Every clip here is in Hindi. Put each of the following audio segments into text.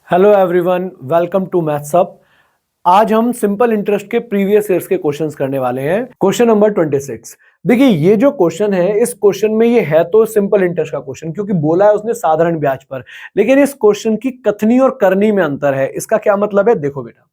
Hello everyone, welcome to Maths Up. आज हम सिंपल इंटरेस्ट के प्रीवियस ईयर्स के क्वेश्चंस करने वाले हैं। Question number 26। देखिए, ये जो क्वेश्चन है, इस क्वेश्चन में ये है तो सिंपल इंटरेस्ट का क्वेश्चन, क्योंकि बोला है उसने साधारण ब्याज पर, लेकिन इस क्वेश्चन की कथनी और करनी में अंतर है। इसका क्या मतलब है? देखो बेटा,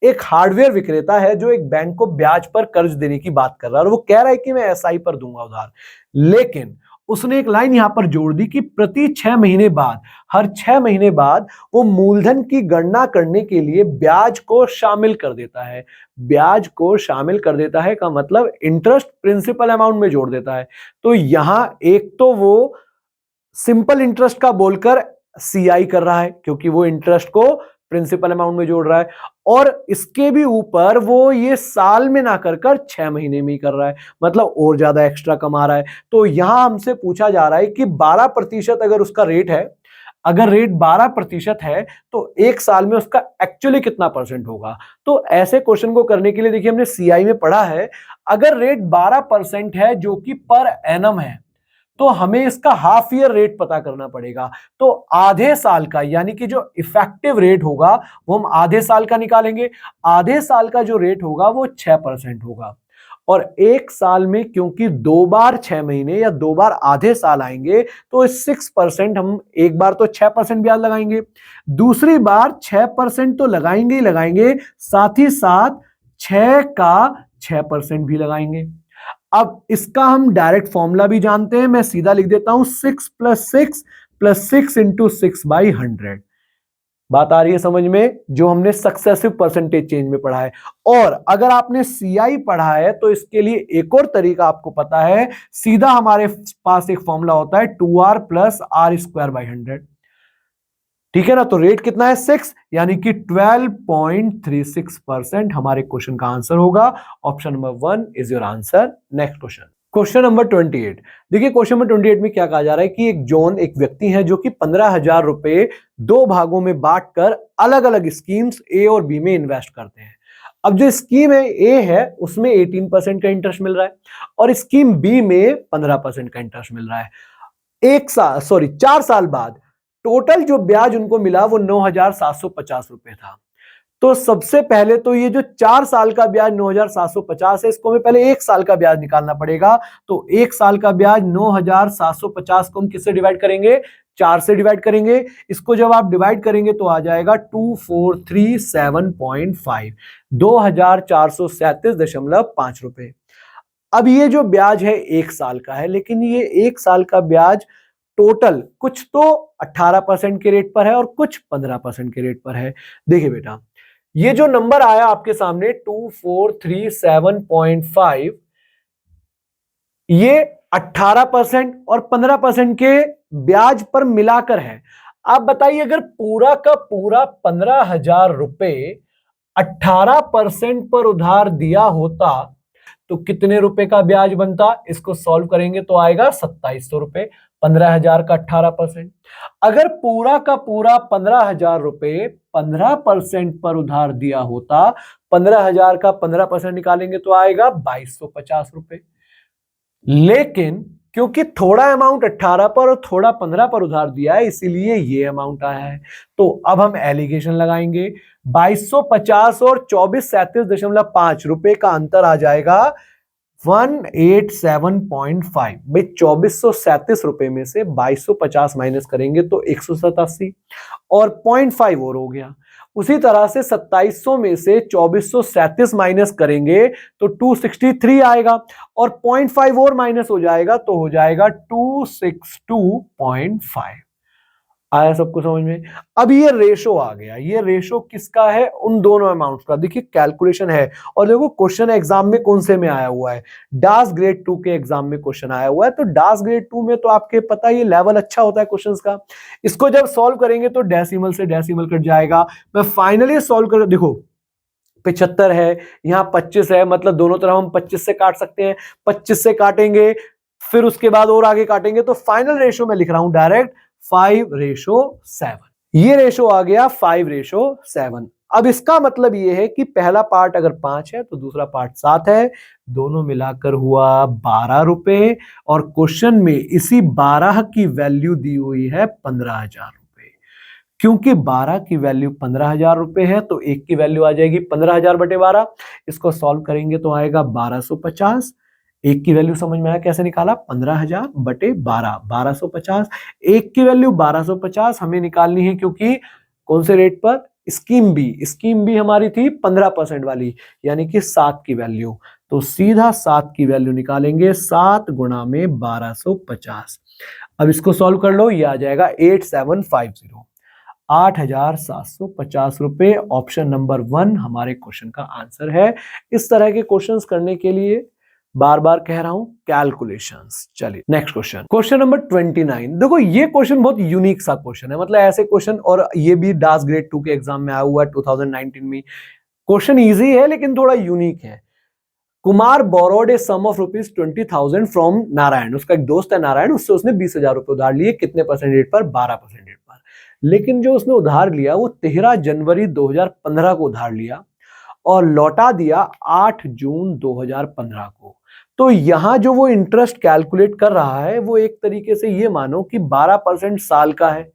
एक हार्डवेयर विक्रेता है जो एक बैंक को ब्याज पर कर्ज देने की बात कर रहा है और वो कह रहा है कि मैं एसआई पर दूंगा उधार, लेकिन उसने एक लाइन यहां पर जोड़ दी कि प्रति 6 महीने बाद, हर 6 महीने बाद वो मूलधन की गणना करने के लिए ब्याज को शामिल कर देता है। ब्याज को शामिल कर देता है का मतलब इंटरेस्ट प्रिंसिपल अमाउंट में जोड़ देता है। तो यहां एक तो वो सिंपल इंटरेस्ट का बोलकर सीआई कर रहा है, क्योंकि वो इंटरेस्ट को प्रिंसिपल अमाउंट में जोड़ रहा है, और इसके भी ऊपर वो ये साल में ना कर कर 6 महीने में ही कर रहा है, मतलब और ज्यादा एक्स्ट्रा कमा रहा है। तो यहां हमसे पूछा जा रहा है कि 12% अगर उसका रेट है, अगर रेट 12% है तो एक साल में उसका एक्चुअली कितना परसेंट होगा। तो ऐसे क्वेश्चन को करने के लिए देखिए, हमने सीआई में पढ़ा है, अगर रेट 12% है जो कि पर एनम है, तो हमें इसका हाफ ईयर रेट पता करना पड़ेगा। तो आधे साल का, यानी कि जो इफेक्टिव रेट होगा वो हम आधे साल का निकालेंगे। आधे साल का जो रेट होगा वो 6% होगा। और एक साल में क्योंकि 2 बार 6 महीने या 2 बार आधे साल आएंगे, तो 6% हम एक बार तो 6% ब्याज लगाएंगे, दूसरी बार 6% तो लगाएंगे ही लगाएंगे, साथ ही साथ 6 का 6% भी लगाएंगे। अब इसका हम डायरेक्ट फॉर्मूला भी जानते हैं, मैं सीधा लिख देता हूं 6+6 + 6 × 6/100। बात आ रही है समझ में, जो हमने सक्सेसिव परसेंटेज चेंज में पढ़ा है। और अगर आपने सीआई पढ़ा है तो इसके लिए एक और तरीका आपको पता है, सीधा हमारे पास एक फॉर्मूला होता है 2r + r²/100। ठीक है ना? तो रेट कितना है? 6, यानी कि 12.36% हमारे क्वेश्चन का आंसर होगा। Option number 1 is your answer. Next question, question number 28। देखिए, क्वेश्चन नंबर 28 में क्या कहा जा रहा है कि एक व्यक्ति है जो कि 15,000 रुपए 2 भागों में बांटकर अलग अलग स्कीम्स ए और बी में इन्वेस्ट करते हैं। अब जो स्कीम है ए है, उसमें 18% का इंटरेस्ट मिल रहा है और स्कीम बी में 15% का इंटरेस्ट मिल रहा है। 4 साल बाद टोटल जो ब्याज उनको मिला वो 9,750 रुपए था। तो सबसे पहले तो ये जो 4 साल का ब्याज 9,750 है, इसको हमें पहले 1 साल का ब्याज निकालना पड़ेगा। तो 1 साल का ब्याज 9,750 को हम किससे डिवाइड करेंगे? 4 से डिवाइड करेंगे। इसको जब आप डिवाइड करेंगे तो आ जाएगा 2437.5, 2,437.5 रुपए। अब ये जो ब्याज है 1 साल का है, लेकिन ये 1 साल का ब्याज टोटल कुछ तो 18% के रेट पर है और कुछ 15% के रेट पर है। देखिए बेटा, ये जो नंबर आया आपके सामने 2437.5, ये 18% और 15% के ब्याज पर मिलाकर है। आप बताइए, अगर पूरा का पूरा 15,000 रुपए 18% पर उधार दिया होता तो कितने रुपए का ब्याज बनता? इसको सॉल्व करेंगे तो आएगा 2,700 रुपए। 15,000 का 18%। अगर पूरा का पूरा 15,000 रुपए 15% पर उधार दिया होता, 15,000 का 15% निकालेंगे तो आएगा 2,250 रुपए। लेकिन क्योंकि थोड़ा अमाउंट 18 पर और थोड़ा 15 पर उधार दिया है, इसीलिए ये अमाउंट आया है। तो अब हम एलिगेशन लगाएंगे। 2,250 और 2437.5 रुपए का अंतर आ जाएगा 187.5। भाई, 2,437 रुपए में से 2,250 माइनस करेंगे तो 187 और 0.5 और हो गया। उसी तरह से 2,700 में से 2,437 माइनस करेंगे तो 263 आएगा और 0.5 और माइनस हो जाएगा तो हो जाएगा 262.5। आया सबको समझ में? अब ये रेशो आ गया। ये रेशो किसका है? उन दोनों अमाउंट्स का। देखिए, कैलकुलेशन है और देखो क्वेश्चन एग्जाम में कौन से में आया हुआ है, डास ग्रेड 2 के एग्जाम में क्वेश्चन आया हुआ है। तो डास ग्रेड 2 में तो आपके पता है ये लेवल अच्छा होता है क्वेश्चंस का। इसको जब सॉल्व करेंगे तो डेसिमल से डेसिमल कट जाएगा। मैं फाइनली सॉल्व कर, देखो 75 है, यहाँ 25 है, मतलब दोनों तरफ हम 25 से काट सकते हैं। 25 से काटेंगे, फिर उसके बाद और आगे काटेंगे, तो फाइनल रेशो मैं लिख रहा हूं डायरेक्ट 5:7। ये रेशो आ गया 5:7। अब इसका मतलब ये है कि पहला पार्ट अगर 5 है तो दूसरा पार्ट 7 है, दोनों मिलाकर हुआ 12 रुपए और क्वेश्चन में इसी 12 की वैल्यू दी हुई है 15,000 रुपए। क्योंकि 12 की वैल्यू 15,000 रुपए है तो 1 की वैल्यू आ जाएगी 15,000 बटे 12। इसको सॉल्व करेंगे तो आएगा 1250। 1 की वैल्यू समझ में आया कैसे निकाला, 15,000 बटे 12, 1250। 1 की वैल्यू 1250 हमें निकालनी है क्योंकि कौन से रेट पर, स्कीम बी हमारी थी 15% वाली, यानी कि 7 की वैल्यू। तो सीधा 7 की वैल्यू निकालेंगे, 7 गुणा में 1250। अब इसको सॉल्व कर लो, ये आ जाएगा 8750, 8,750 रुपए। ऑप्शन नंबर 1 हमारे क्वेश्चन का आंसर है। इस तरह के क्वेश्चंस करने के लिए बार बार कह रहा हूं कैलकुलेशंस। चलिए नेक्स्ट क्वेश्चन, क्वेश्चन नंबर 29। देखो ये क्वेश्चन बहुत यूनिक सा क्वेश्चन है, मतलब ऐसे क्वेश्चन, और ये भी डास ग्रेड 2 के एग्जाम में आया हुआ है 2019 में। क्वेश्चन इजी है लेकिन थोड़ा यूनिक है। Kumar borrowed a sum of ₹20,000 from Narayan. उसका एक दोस्त है नारायण, उससे उसने 20,000 रुपए उधार लिए। कितने परसेंट रेट पर, 12% रेट पर। लेकिन जो उसने उधार लिया वो 13 जनवरी 2015 को उधार लिया और लौटा दिया 8 जून 2015 को। तो यहां जो वो इंटरेस्ट कैलकुलेट कर रहा है वो एक तरीके से ये मानो कि 12% साल का है,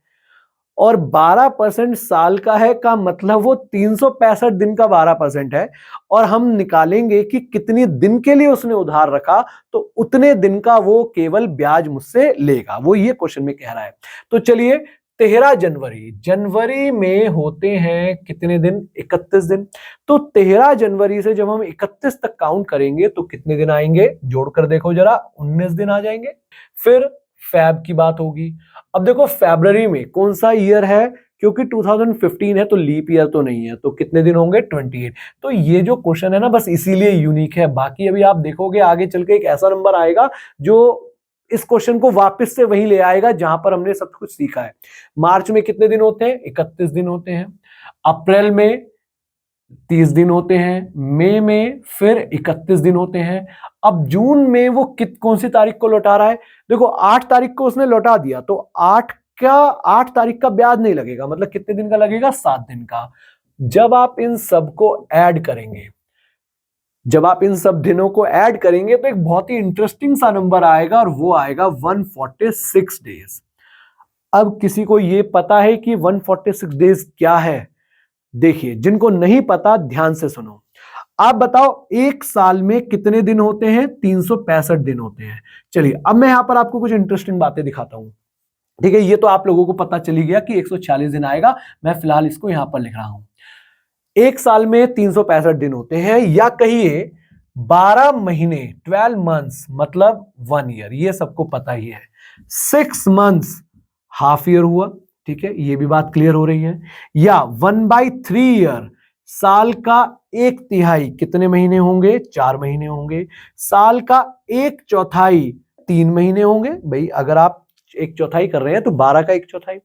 और 12% साल का है का मतलब वो 365 दिन का 12% है। और हम निकालेंगे कि कितनी दिन के लिए उसने उधार रखा, तो उतने दिन का वो केवल ब्याज मुझसे लेगा, वो ये क्वेश्चन में कह रहा है। तो चलिए 13 जनवरी में होते हैं कितने दिन, 31 दिन। तो 13 जनवरी से जब हम 31 तक काउंट करेंगे तो कितने दिन आएंगे, जोड़कर देखो जरा, 19 दिन आ जाएंगे। फिर फैब की बात होगी। अब देखो फरवरी में कौन सा ईयर है, क्योंकि 2015 है तो लीप ईयर तो नहीं है, तो कितने दिन होंगे, 28। तो ये जो क्वेश्चन है ना बस इसीलिए यूनिक है। बाकी अभी आप देखोगे आगे चल के एक ऐसा नंबर आएगा जो इस क्वेश्चन को वापस से वहीं ले आएगा जहां पर हमने सब कुछ सीखा है। मार्च में कितने दिन होते हैं, 31 दिन होते हैं। अप्रैल में 30 दिन होते हैं। मई में फिर 31 दिन होते हैं। अब जून में वो कौन सी तारीख को लौटा रहा है, देखो 8 तारीख को उसने लौटा दिया, तो 8 तारीख का ब्याज नहीं लगेगा, मतलब कितने दिन का लगेगा, 7 दिन का। जब आप इन सब को ऐड करेंगे, जब आप इन सब दिनों को ऐड करेंगे तो एक बहुत ही इंटरेस्टिंग सा नंबर आएगा, और वो आएगा 146 डेज। अब किसी को ये पता है कि 146 डेज क्या है? देखिए, जिनको नहीं पता ध्यान से सुनो। आप बताओ एक साल में कितने दिन होते हैं, 365 दिन होते हैं। चलिए अब मैं यहां पर आपको कुछ इंटरेस्टिंग बातें दिखाता हूं। ठीक है, ये तो आप लोगों को पता चली गया कि 146 दिन आएगा, मैं फिलहाल इसको यहां पर लिख रहा हूं। एक साल में 365 दिन होते हैं, या कहिए 12 महीने, 12 मंथ्स मतलब 1 ईयर, ये सबको पता ही है। 6 मंथ्स हाफ ईयर हुआ, ठीक है, ये भी बात क्लियर हो रही है। या 1/3 ईयर, साल का 1/3 कितने महीने होंगे, 4 महीने होंगे। साल का 1/4 3 महीने होंगे। भाई अगर आप 1/4 कर रहे हैं तो 12 का 1/4।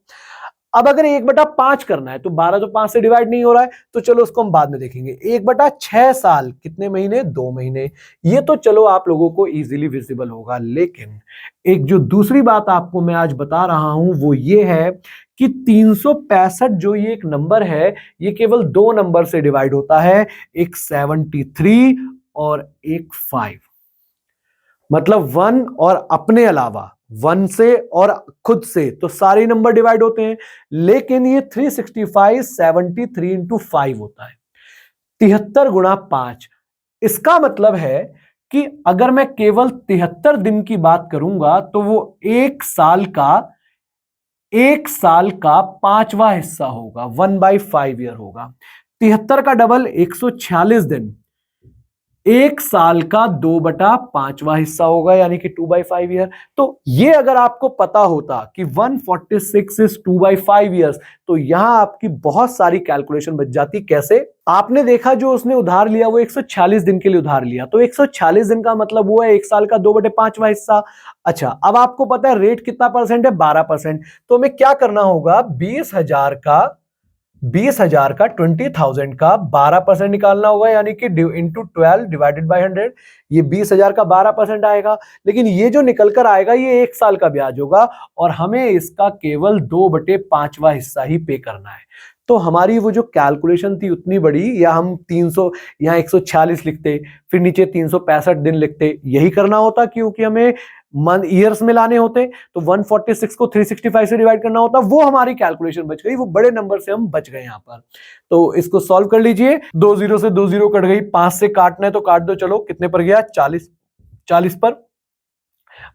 अब अगर 1/5 करना है तो 12 तो 5 से डिवाइड नहीं हो रहा है, तो चलो उसको हम बाद में देखेंगे। 1/6 साल कितने महीने, 2 महीने। ये तो चलो आप लोगों को इजीली विजिबल होगा, लेकिन एक जो दूसरी बात आपको मैं आज बता रहा हूं वो ये है कि 365 जो ये एक नंबर है, ये केवल 2 नंबर से डिवाइड होता है, एक 73 और एक 5। मतलब 1 और अपने अलावा 1 से और खुद से तो सारे नंबर डिवाइड होते हैं, लेकिन ये 365 73 इंटू 5 होता है, 73 गुणा 5। इसका मतलब है कि अगर मैं केवल 73 दिन की बात करूंगा तो वो एक साल का 5वां हिस्सा होगा, 1/5 ईयर होगा। 73 का डबल 146 दिन, एक साल का 2/5वां हिस्सा होगा, यानी कि 2/5 ईयर। तो ये अगर आपको पता होता कि 146 इज 2/5 ईयर्स, तो यहां आपकी बहुत सारी कैलकुलेशन बच जाती। कैसे? आपने देखा जो उसने उधार लिया वो 146 दिन के लिए उधार लिया, तो 146 दिन का मतलब वो है एक साल का 2/5वां हिस्सा। अच्छा, अब आपको पता है रेट कितना परसेंट है, 12%। तो हमें क्या करना होगा, 20,000 का 20,000 का 12% निकालना होगा, यानी कि इंटू 12 डिवाइडेड बाय 100। ये 20,000 का 12% आएगा, लेकिन ये जो निकल कर आएगा ये एक साल का ब्याज होगा, और हमें इसका केवल 2/5वां हिस्सा ही पे करना है। तो हमारी वो जो कैलकुलेशन थी उतनी बड़ी, या हम 300 यहाँ 146 लिखते, फिर नीचे 365 दिन लिखते, यही करना होता, क्योंकि हमें मंथ ईयर्स में लाने होते तो 146 को 365 से डिवाइड करना होता, वो हमारी कैलकुलेशन बच गई, वो बड़े नंबर से हम बच गए यहां पर। तो इसको सॉल्व कर लीजिए, 2 जीरो से 2 जीरो कट गई, 5 से काटना है तो काट दो, चलो कितने पर गया 40 पर,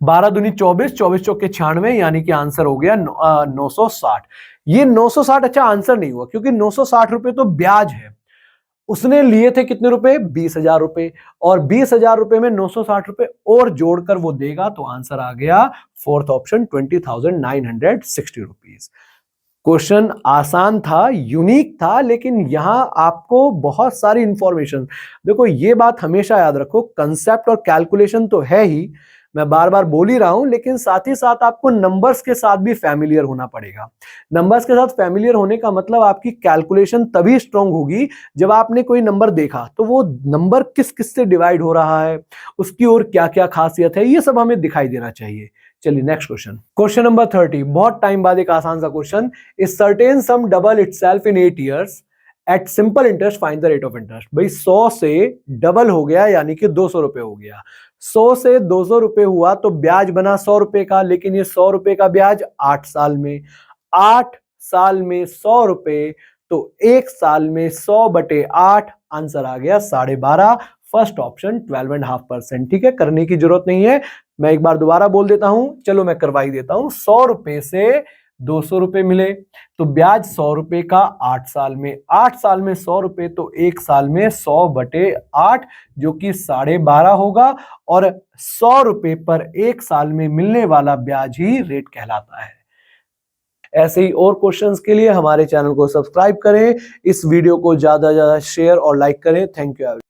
12 दूनी 24, 24 चौके 96, यानी कि आंसर हो गया 960। ये 960 अच्छा आंसर नहीं हुआ, क्योंकि 960 रुपए तो ब्याज है। उसने लिए थे कितने रुपए, 20,000 रुपए, और 20,000 रुपए में 960 रुपए और जोड़कर वो देगा, तो आंसर आ गया फोर्थ ऑप्शन 20,960 रुपीज। क्वेश्चन आसान था, यूनिक था, लेकिन यहां आपको बहुत सारी इंफॉर्मेशन, देखो ये बात हमेशा याद रखो, कंसेप्ट और कैलकुलेशन तो है ही, मैं बार बार बोल ही रहा हूं, लेकिन साथ ही साथ आपको नंबर्स के साथ भी फैमिलियर होना पड़ेगा। नंबर्स के साथ फैमिलियर होने का मतलब आपकी कैलकुलेशन तभी स्ट्रांग होगी जब आपने कोई नंबर देखा, तो वो नंबर किस किस से डिवाइड हो रहा है, उसकी और क्या क्या खासियत है, ये सब हमें दिखाई देना चाहिए। चलिए नेक्स्ट क्वेश्चन, क्वेश्चन नंबर 30, बहुत टाइम बाद एक आसान सा question. A certain sum double itself in 8 years at simple interest, find the rate of interest. भाई 100 से डबल हो गया, यानी कि 200 रुपए हो गया। 100 से 200 रुपए हुआ तो ब्याज बना 100 रुपए का, लेकिन ये 100 रुपए का ब्याज 8 साल में, 8 साल में 100 रुपए, तो 1 साल में 100/8, आंसर आ गया 12.5, फर्स्ट ऑप्शन 12.5%। ठीक है, करने की जरूरत नहीं है, मैं एक बार दोबारा बोल देता हूं, चलो मैं करवा ही देता हूं। 100 रुपए से 200 रुपए मिले तो ब्याज 100 रुपए का 8 साल में, 8 साल में 100 रुपए, तो 1 साल में 100/8, जो कि 12.5 होगा, और 100 रुपए पर 1 साल में मिलने वाला ब्याज ही रेट कहलाता है। ऐसे ही और क्वेश्चंस के लिए हमारे चैनल को सब्सक्राइब करें, इस वीडियो को ज्यादा से ज्यादा शेयर और लाइक करें। Thank you.